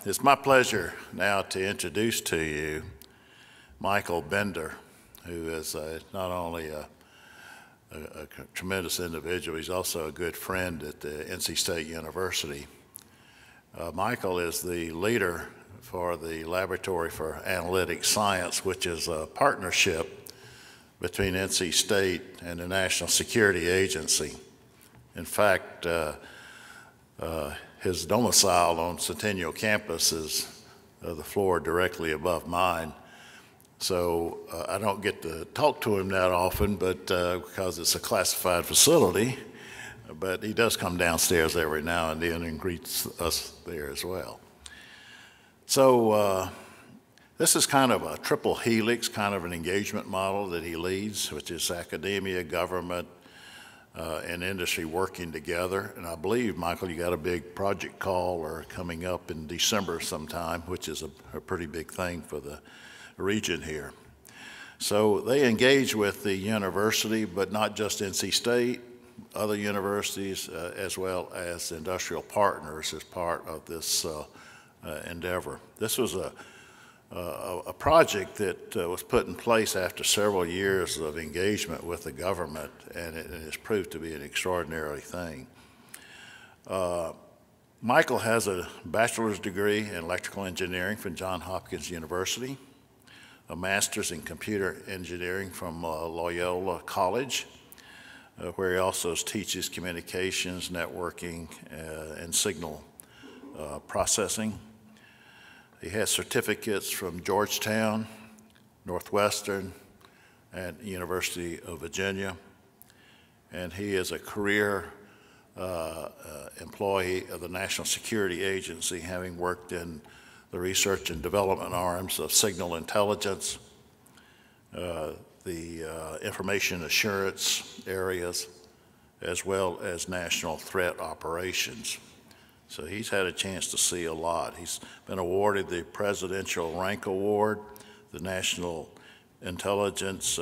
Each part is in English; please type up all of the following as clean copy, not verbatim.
It's my pleasure now to introduce to you Michael Bender, who is not only a tremendous individual, he's also a good friend at the NC State University. Michael is the leader for the Laboratory for Analytic Science, which is a partnership between NC State and the National Security Agency. In fact, his domicile on Centennial campus is the floor directly above mine. So I don't get to talk to him that often, but because it's a classified facility, but he does come downstairs every now and then and greets us there as well. So this is kind of a triple helix, kind of an engagement model that he leads, which is academia, government, and industry working together. And I believe, Michael, you got a big project call or coming up in December sometime, which is a pretty big thing for the region here. So they engage with the university, but not just NC State, other universities, as well as industrial partners as part of this endeavor. This was a project that was put in place after several years of engagement with the government, and it has proved to be an extraordinary thing. Michael has a bachelor's degree in electrical engineering from Johns Hopkins University, a master's in computer engineering from Loyola College, where he also teaches communications, networking, and signal processing. He has certificates from Georgetown, Northwestern, and University of Virginia. And he is a career employee of the National Security Agency, having worked in the research and development arms of signal intelligence, the information assurance areas, as well as national threat operations. So he's had a chance to see a lot. He's been awarded the Presidential Rank Award, the National Intelligence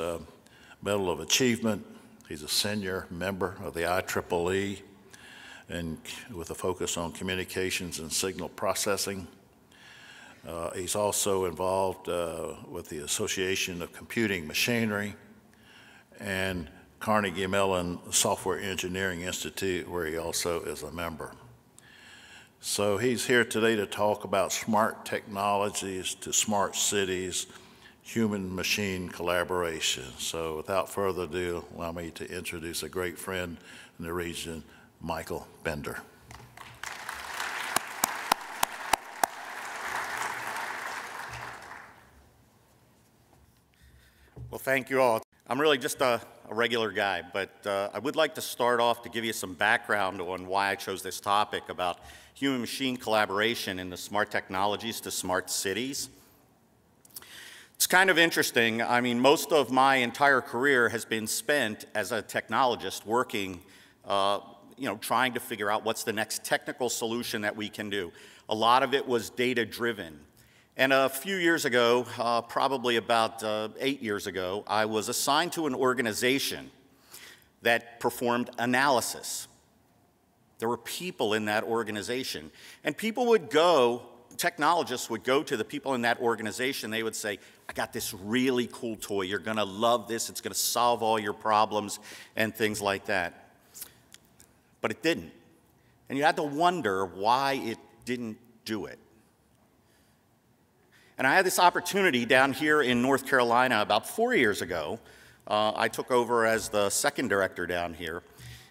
Medal of Achievement. He's a senior member of the IEEE, and with a focus on communications and signal processing. He's also involved with the Association of Computing Machinery and Carnegie Mellon Software Engineering Institute, where he also is a member. So he's here today to talk about smart technologies to smart cities, human-machine collaboration. So without further ado, allow me to introduce a great friend in the region, Michael Bender. Well, thank you all. I'm really just a regular guy, but I would like to start off to give you some background on why I chose this topic about human-machine collaboration in the smart technologies to smart cities. It's kind of interesting. I mean, most of my entire career has been spent as a technologist working, trying to figure out what's the next technical solution that we can do. A lot of it was data-driven. And a few years ago, probably about 8 years ago, I was assigned to an organization that performed analysis. There were people in that organization. And people would go, technologists would go to the people in that organization. They would say, I got this really cool toy. You're going to love this. It's going to solve all your problems and things like that. But it didn't. And you had to wonder why it didn't do it. And I had this opportunity down here in North Carolina about 4 years ago. I took over as the second director down here.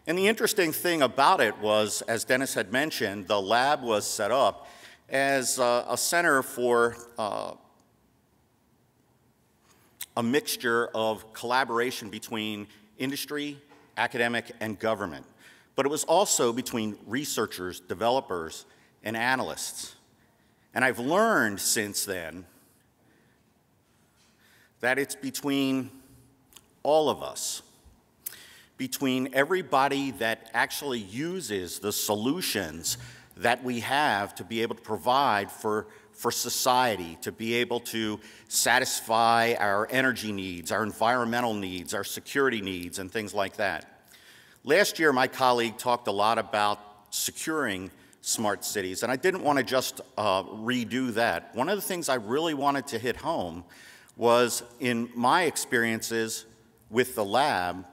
And the interesting thing about it was, as Dennis had mentioned, the lab was set up as a center for a mixture of collaboration between industry, academic, and government. But it was also between researchers, developers, and analysts. And I've learned since then that it's between all of us, between everybody that actually uses the solutions that we have to be able to provide for society, to be able to satisfy our energy needs, our environmental needs, our security needs, and things like that. Last year, my colleague talked a lot about securing smart cities. And I didn't want to just redo that. One of the things I really wanted to hit home was, in my experiences with the lab,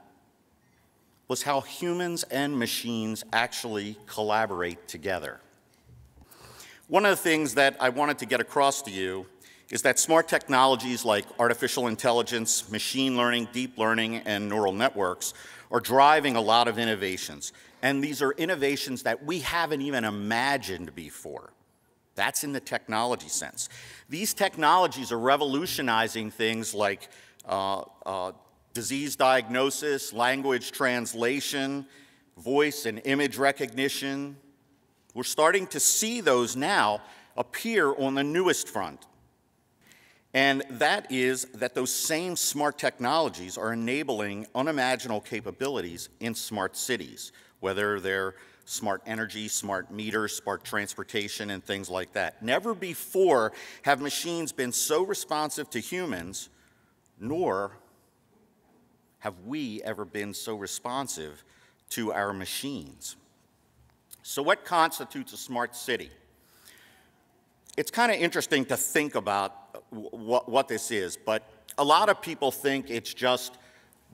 was how humans and machines actually collaborate together. One of the things that I wanted to get across to you is that smart technologies like artificial intelligence, machine learning, deep learning, and neural networks are driving a lot of innovations. And these are innovations that we haven't even imagined before. That's in the technology sense. These technologies are revolutionizing things like disease diagnosis, language translation, voice and image recognition. We're starting to see those now appear on the newest front. And that is that those same smart technologies are enabling unimaginable capabilities in smart cities, whether they're smart energy, smart meters, smart transportation, and things like that. Never before have machines been so responsive to humans, nor have we ever been so responsive to our machines. So what constitutes a smart city? It's kind of interesting to think about what this is, but a lot of people think it's just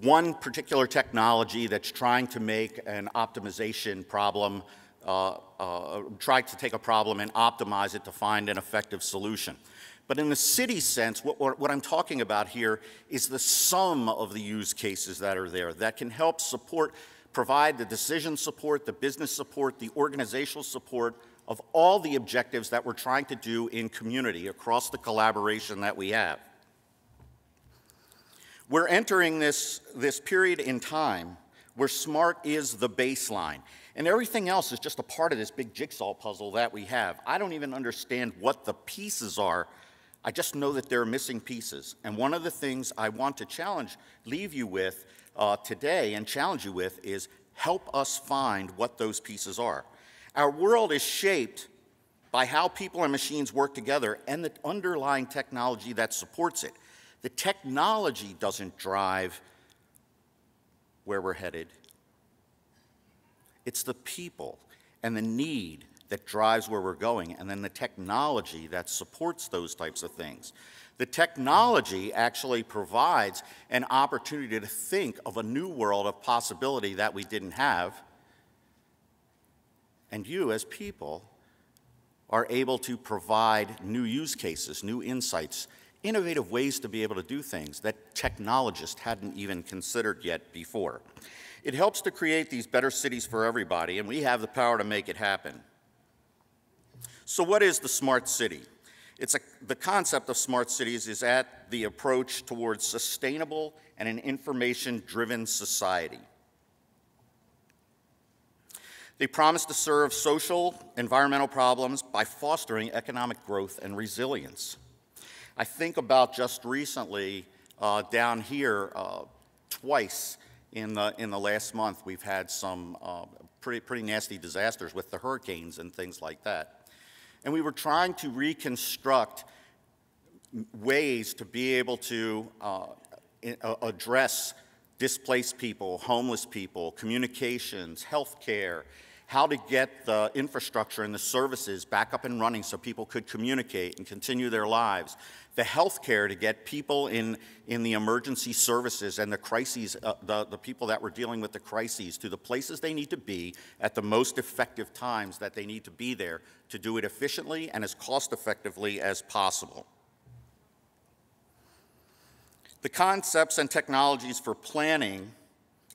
one particular technology that's trying to make an optimization problem, try to take a problem and optimize it to find an effective solution. But in the city sense, what I'm talking about here is the sum of the use cases that are there that can help support, provide the decision support, the business support, the organizational support of all the objectives that we're trying to do in community across the collaboration that we have. We're entering this period in time where smart is the baseline, and everything else is just a part of this big jigsaw puzzle that we have. I don't even understand what the pieces are. I just know that there are missing pieces. And one of the things I want to leave you with today and challenge you with is help us find what those pieces are. Our world is shaped by how people and machines work together and the underlying technology that supports it. The technology doesn't drive where we're headed. It's the people and the need that drives where we're going, and then the technology that supports those types of things. The technology actually provides an opportunity to think of a new world of possibility that we didn't have, and you as people are able to provide new use cases, new insights, innovative ways to be able to do things that technologists hadn't even considered yet before. It helps to create these better cities for everybody, and we have the power to make it happen. So what is the smart city? The concept of smart cities is at the approach towards sustainable and an information-driven society. They promise to serve social, environmental problems by fostering economic growth and resilience. I think about just recently down here, twice in the last month, we've had some pretty nasty disasters with the hurricanes and things like that. And we were trying to reconstruct ways to be able to address displaced people, homeless people, communications, healthcare, how to get the infrastructure and the services back up and running so people could communicate and continue their lives, the healthcare to get people in the emergency services and the crises, the people that were dealing with the crises to the places they need to be at the most effective times that they need to be there to do it efficiently and as cost effectively as possible. The concepts and technologies for planning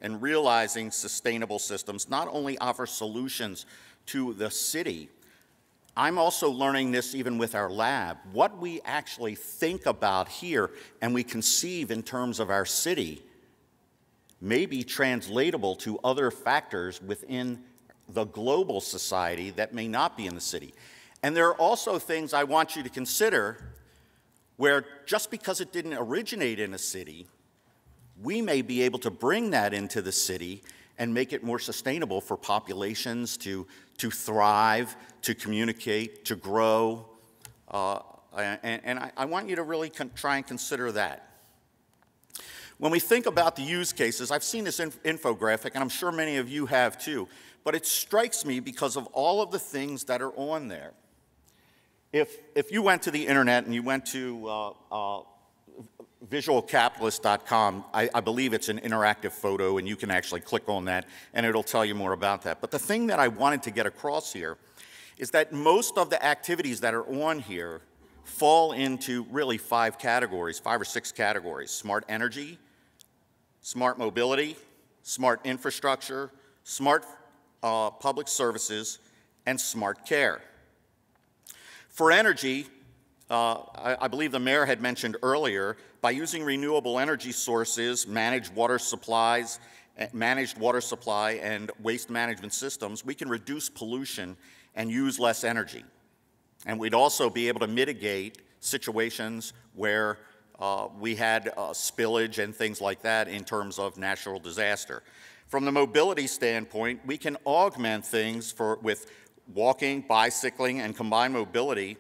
and realizing sustainable systems not only offer solutions to the city, I'm also learning this even with our lab. What we actually think about here and we conceive in terms of our city may be translatable to other factors within the global society that may not be in the city. And there are also things I want you to consider where just because it didn't originate in a city, we may be able to bring that into the city and make it more sustainable for populations to thrive, to communicate, to grow. And I want you to really try and consider that. When we think about the use cases, I've seen this infographic, and I'm sure many of you have too, but it strikes me because of all of the things that are on there. If you went to the internet and you went to visualcapitalist.com, I believe it's an interactive photo, and you can actually click on that, and it'll tell you more about that. But the thing that I wanted to get across here is that most of the activities that are on here fall into really 5 or 6 categories: smart energy, smart mobility, smart infrastructure, smart public services, and smart care. For energy, I believe the mayor had mentioned earlier, by using renewable energy sources, managed water supply and waste management systems, we can reduce pollution and use less energy. And we'd also be able to mitigate situations where we had spillage and things like that in terms of natural disaster. From the mobility standpoint, we can augment things with walking, bicycling, and combined mobility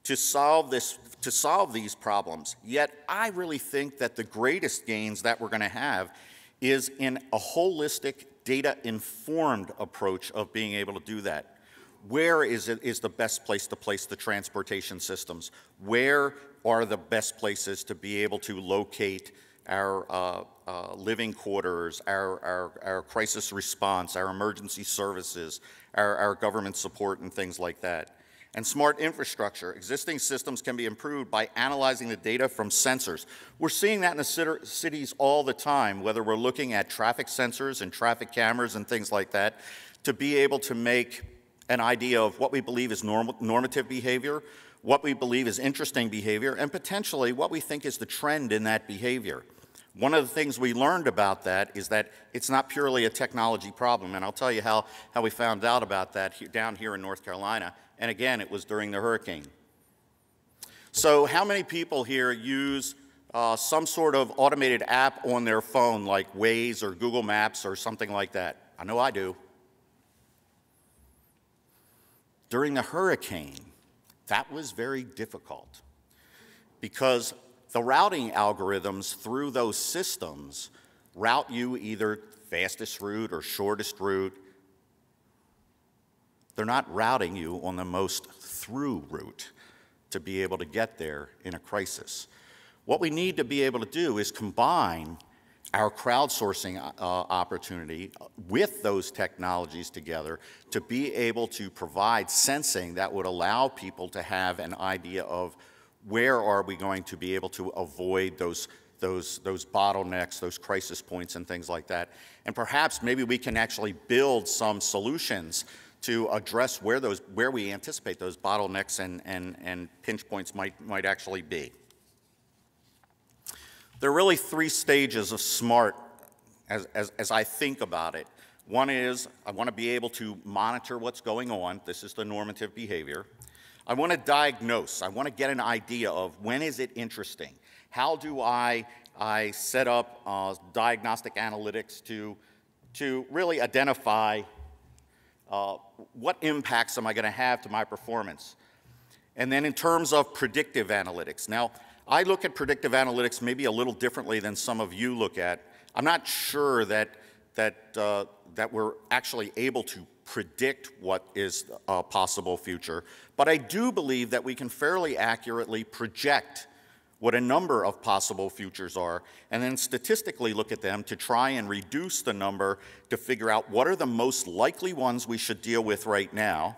to solve these problems. Yet I really think that the greatest gains that we're going to have is in a holistic, data-informed approach of being able to do that. Where is the best place to place the transportation systems? Where are the best places to be able to locate our living quarters, our crisis response, our emergency services, our government support, and things like that? And smart infrastructure. Existing systems can be improved by analyzing the data from sensors. We're seeing that in the cities all the time, whether we're looking at traffic sensors and traffic cameras and things like that, to be able to make an idea of what we believe is normative behavior, what we believe is interesting behavior, and potentially what we think is the trend in that behavior. One of the things we learned about that is that it's not purely a technology problem, and I'll tell you how we found out about that down here in North Carolina, and again, it was during the hurricane. So how many people here use some sort of automated app on their phone, like Waze or Google Maps or something like that? I know I do. During the hurricane, that was very difficult because the routing algorithms through those systems route you either fastest route or shortest route. They're not routing you on the most through route to be able to get there in a crisis. What we need to be able to do is combine our crowdsourcing opportunity with those technologies together to be able to provide sensing that would allow people to have an idea of where are we going to be able to avoid those bottlenecks, those crisis points and things like that. And perhaps maybe we can actually build some solutions to address where we anticipate those bottlenecks and pinch points might actually be. There are really 3 stages of SMART as I think about it. One is I want to be able to monitor what's going on. This is the normative behavior. I want to diagnose. I want to get an idea of when is it interesting. How do I set up diagnostic analytics to really identify what impacts am I going to have to my performance? And then in terms of predictive analytics. Now, I look at predictive analytics maybe a little differently than some of you look at. I'm not sure that we're actually able to predict what is a possible future, but I do believe that we can fairly accurately project what a number of possible futures are, and then statistically look at them to try and reduce the number to figure out what are the most likely ones we should deal with right now,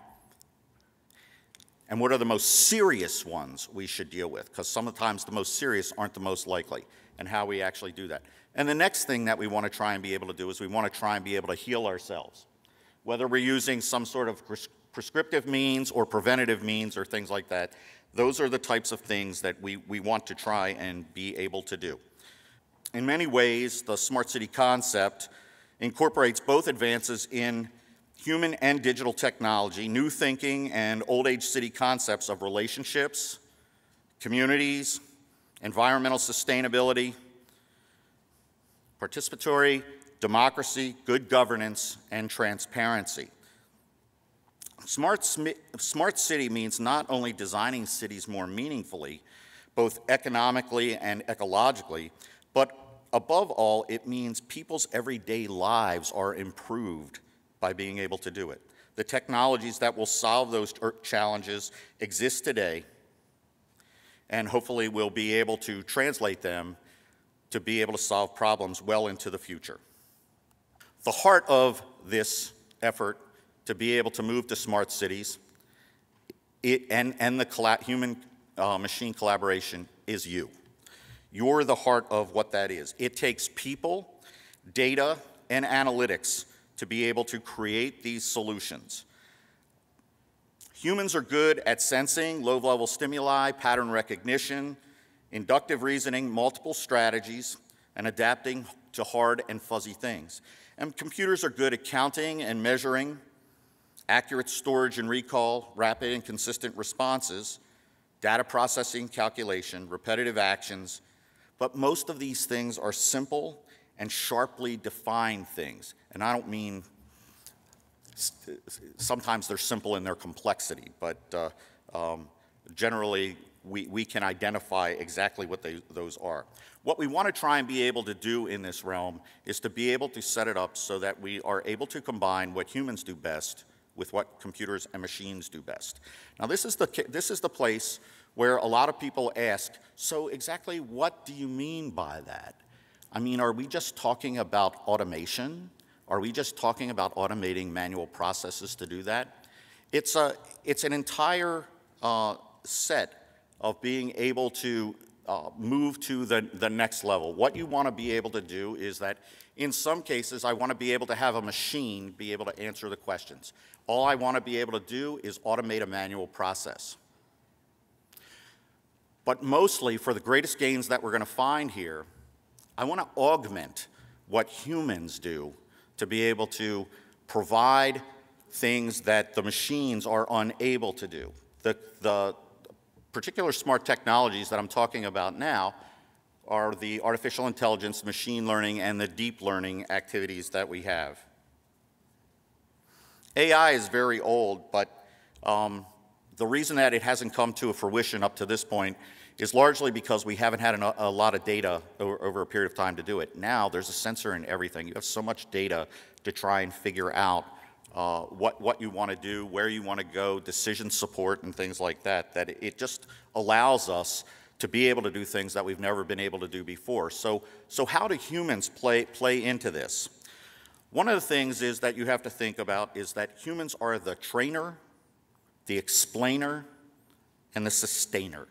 and what are the most serious ones we should deal with, because sometimes the most serious aren't the most likely, and how we actually do that. And the next thing that we want to try and be able to do is we want to try and be able to heal ourselves, whether we're using some sort of prescriptive means or preventative means or things like that. Those are the types of things that we want to try and be able to do. In many ways, the smart city concept incorporates both advances in human and digital technology, new thinking, and old age city concepts of relationships, communities, environmental sustainability, participatory democracy, good governance, and transparency. Smart city means not only designing cities more meaningfully, both economically and ecologically, but above all, it means people's everyday lives are improved by being able to do it. The technologies that will solve those challenges exist today, and hopefully we'll be able to translate them to be able to solve problems well into the future. The heart of this effort to be able to move to smart cities and the human-machine collaboration is you. You're the heart of what that is. It takes people, data, and analytics to be able to create these solutions. Humans are good at sensing low-level stimuli, pattern recognition, inductive reasoning, multiple strategies, and adapting to hard and fuzzy things. And computers are good at counting and measuring, accurate storage and recall, rapid and consistent responses, data processing, calculation, repetitive actions, but most of these things are simple and sharply defined things. And I don't mean, sometimes they're simple in their complexity, but generally we can identify exactly what those are. What we want to try and be able to do in this realm is to be able to set it up so that we are able to combine what humans do best with what computers and machines do best. Now this is the place where a lot of people ask, so exactly what do you mean by that? I mean, are we just talking about automation? Are we just talking about automating manual processes to do that? It's an entire set of being able to move to the next level. What you want to be able to do is that in some cases, I want to be able to have a machine be able to answer the questions. All I want to be able to do is automate a manual process. But mostly, for the greatest gains that we're going to find here, I want to augment what humans do to be able to provide things that the machines are unable to do. The particular smart technologies that I'm talking about now are the artificial intelligence, machine learning, and the deep learning activities that we have. AI is very old, but the reason that it hasn't come to fruition up to this point is largely because we haven't had a lot of data over a period of time to do it. Now there's a sensor in everything. You have so much data to try and figure out what you want to do, where you want to go, decision support and things like that, that it just allows us to be able to do things that we've never been able to do before. So how do humans play into this? One of the things is that you have to think about is that humans are the trainer, the explainer, and the sustainer.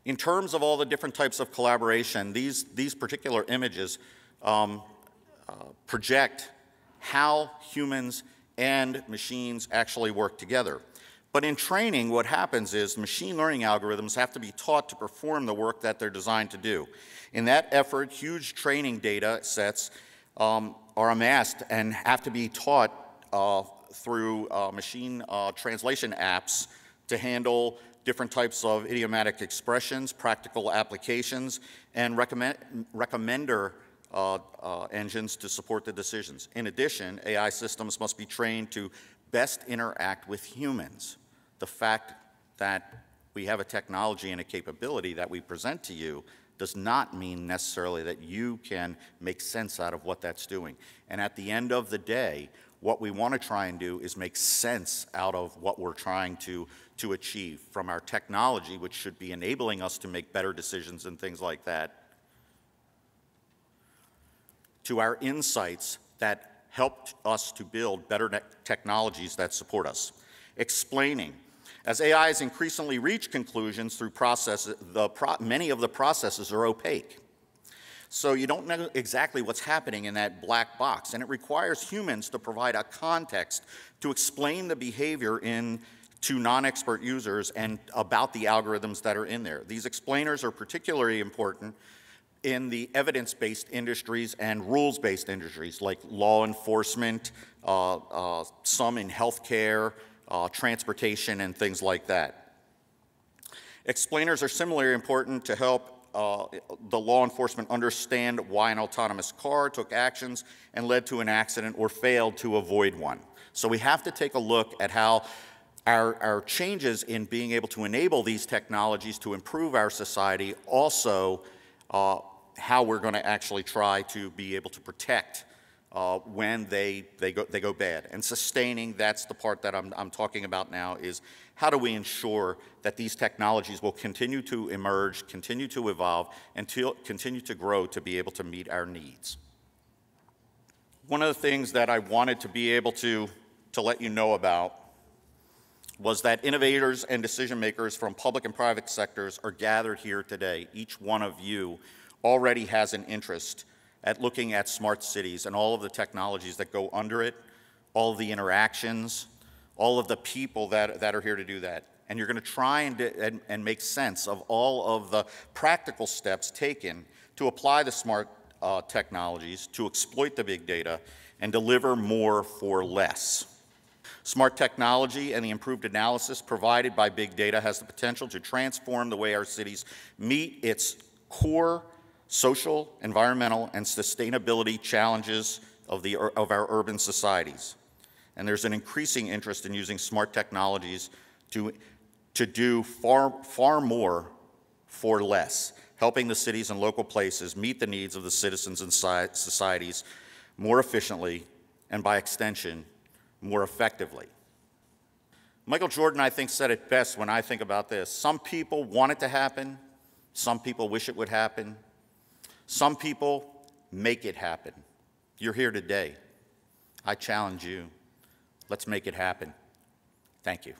In terms of all the different types of collaboration, these particular images project how humans and machines actually work together. But in training, what happens is machine learning algorithms have to be taught to perform the work that they're designed to do. In that effort, huge training data sets are amassed and have to be taught through machine translation apps to handle different types of idiomatic expressions, practical applications, and recommender engines to support the decisions. In addition, AI systems must be trained to best interact with humans. The fact that we have a technology and a capability that we present to you does not mean necessarily that you can make sense out of what that's doing. And at the end of the day, what we want to try and do is make sense out of what we're trying to achieve from our technology, which should be enabling us to make better decisions and things like that, to our insights that helped us to build better technologies that support us. Explaining. As AIs increasingly reach conclusions through processes, many of the processes are opaque. So you don't know exactly what's happening in that black box, and it requires humans to provide a context to explain the behavior to non-expert users and about the algorithms that are in there. These explainers are particularly important in the evidence-based industries and rules-based industries like law enforcement, some in healthcare, transportation, and things like that. Explainers are similarly important to help the law enforcement understand why an autonomous car took actions and led to an accident or failed to avoid one. So we have to take a look at how our changes in being able to enable these technologies to improve our society also how we're going to actually try to be able to protect when they go bad. And sustaining, that's the part that I'm talking about now, is how do we ensure that these technologies will continue to emerge, continue to evolve, and continue to grow to be able to meet our needs. One of the things that I wanted to be able to let you know about was that innovators and decision makers from public and private sectors are gathered here today. Each one of you already has an interest at looking at smart cities and all of the technologies that go under it, all of the interactions, all of the people that are here to do that. And you're going to try and make sense of all of the practical steps taken to apply the smart technologies, to exploit the big data, and deliver more for less. Smart technology and the improved analysis provided by big data has the potential to transform the way our cities meet its core social, environmental, and sustainability challenges of our urban societies. And there's an increasing interest in using smart technologies to do far more for less, helping the cities and local places meet the needs of the citizens and societies more efficiently, and by extension, more effectively. Michael Jordan, I think, said it best when I think about this. Some people want it to happen. Some people wish it would happen. Some people make it happen. You're here today. I challenge you. Let's make it happen. Thank you.